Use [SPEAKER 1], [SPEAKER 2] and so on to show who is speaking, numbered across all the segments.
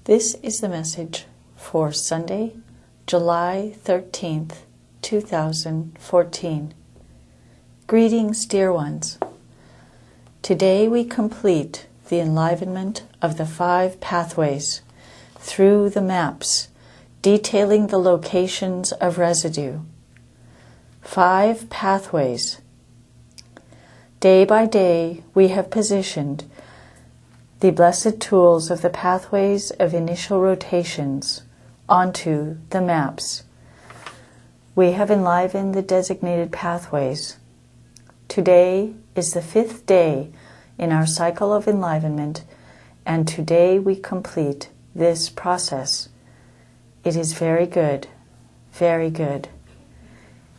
[SPEAKER 1] This is the message for Sunday, July 13th, 2014. Greetings, dear ones. Today we complete the enlivenment of the 5 pathways through the maps detailing the locations of residue. 5 pathways. Day by day we have positioned the blessed tools of the pathways of initial rotations onto the maps. We have enlivened the designated pathways. Today is the 5th day in our cycle of enlivenment, and today we complete this process. It is very good, very good.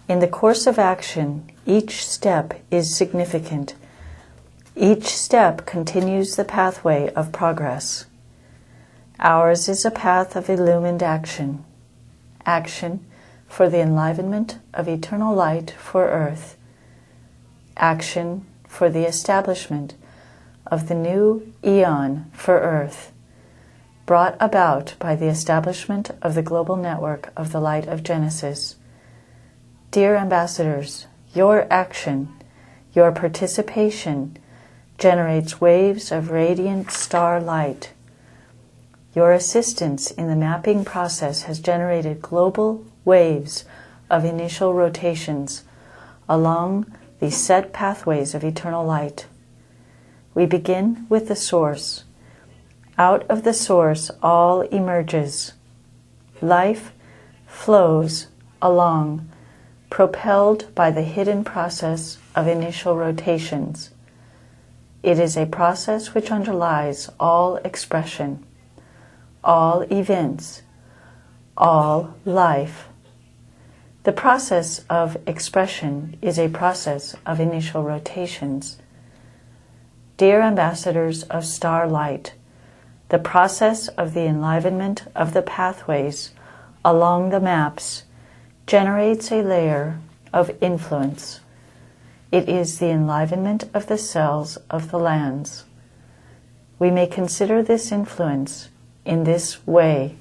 [SPEAKER 1] In the course of action, each step is significant. Each step continues the pathway of progress. Ours is a path of illumined action. Action for the enlivenment of eternal light for earth. Action for the establishment of the new eon for earth, brought about by the establishment of the global network of the light of Genesis. Dear ambassadors, your action, your participation generates waves of radiant star light. Your assistance in the mapping process has generated global waves of initial rotations along the set pathways of eternal light. We begin with the source. Out of the source all emerges. Life flows along, propelled by the hidden process of initial rotations. It is a process which underlies all expression, all events, all life. The process of expression is a process of initial rotations. Dear ambassadors of starlight, the process of the enlivenment of the pathways along the maps generates a layer of influence. It is the enlivenment of the cells of the lands. We may consider this influence in this way.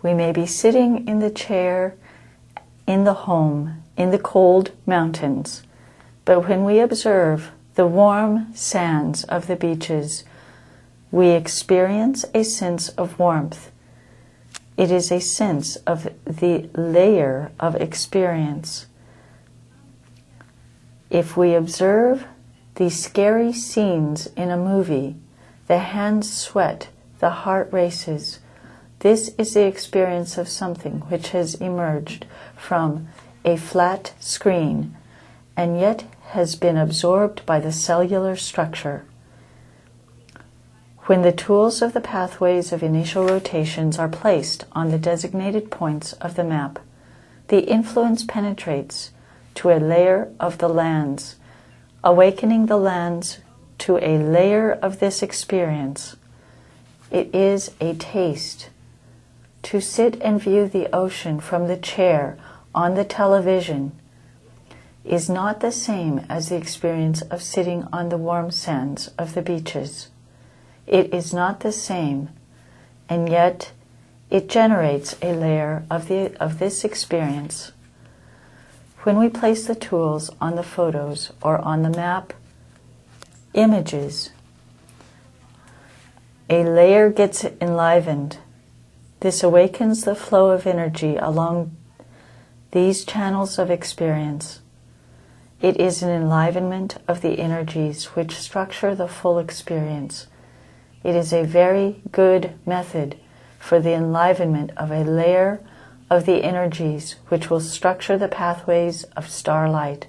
[SPEAKER 1] We may be sitting in the chair, in the home, in the cold mountains, but when we observe the warm sands of the beaches, we experience a sense of warmth. It is a sense of the layer of experience. If we observe the scary scenes in a movie, the hands sweat, the heart races. This is the experience of something which has emerged from a flat screen and yet has been absorbed by the cellular structure. When the tools of the pathways of initial rotations are placed on the designated points of the map, the influence penetrates to a layer of the lands, awakening the lands to a layer of this experience. It is a taste. To sit and view the ocean from the chair on the television is not the same as the experience of sitting on the warm sands of the beaches. It is not the same, and yet it generates a layer of this experience. When we place the tools on the photos or on the map images, a layer gets enlivened. This awakens the flow of energy along these channels of experience. It is an enlivenment of the energies which structure the full experience. It is a very good method for the enlivenment of a layer of the energies which will structure the pathways of starlight.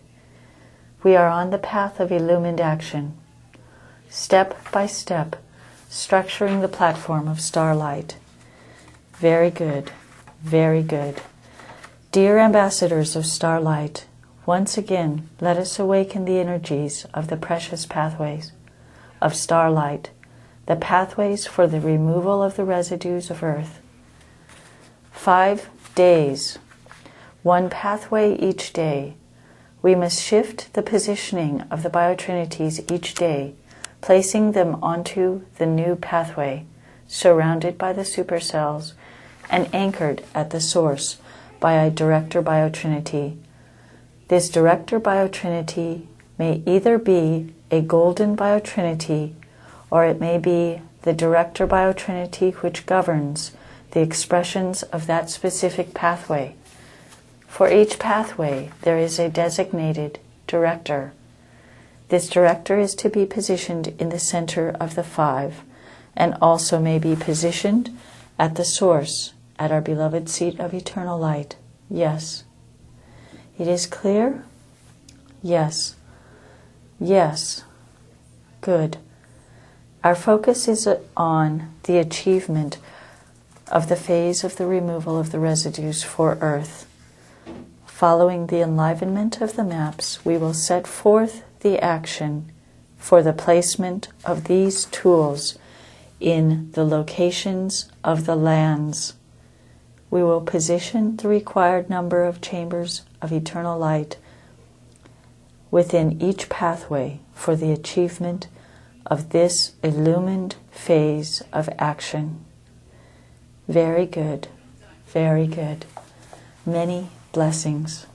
[SPEAKER 1] We are on the path of illumined action, step by step, structuring the platform of starlight. Very good, very good. Dear ambassadors of starlight, once again, let us awaken the energies of the precious pathways of starlight, the pathways for the removal of the residues of earth. 5 days, 1 pathway each day. We must shift the positioning of the biotrinities each day, placing them onto the new pathway surrounded by the supercells, and anchored at the source by a director biotrinity. This director biotrinity may either be a golden biotrinity, or it may be the director biotrinity which governs the expressions of that specific pathway. For each pathway, there is a designated director. This director is to be positioned in the center of the five, and also may be positioned at the source, at our beloved seat of eternal light. Yes. It is clear? Yes. Yes. Good. Our focus is on the achievement of the phase of the removal of the residues for Earth. Following the enlivenment of the maps, we will set forth the action for the placement of these tools in the locations of the lands. We will position the required number of chambers of eternal light within each pathway for the achievement of this illumined phase of action. Very good. Very good. Many blessings.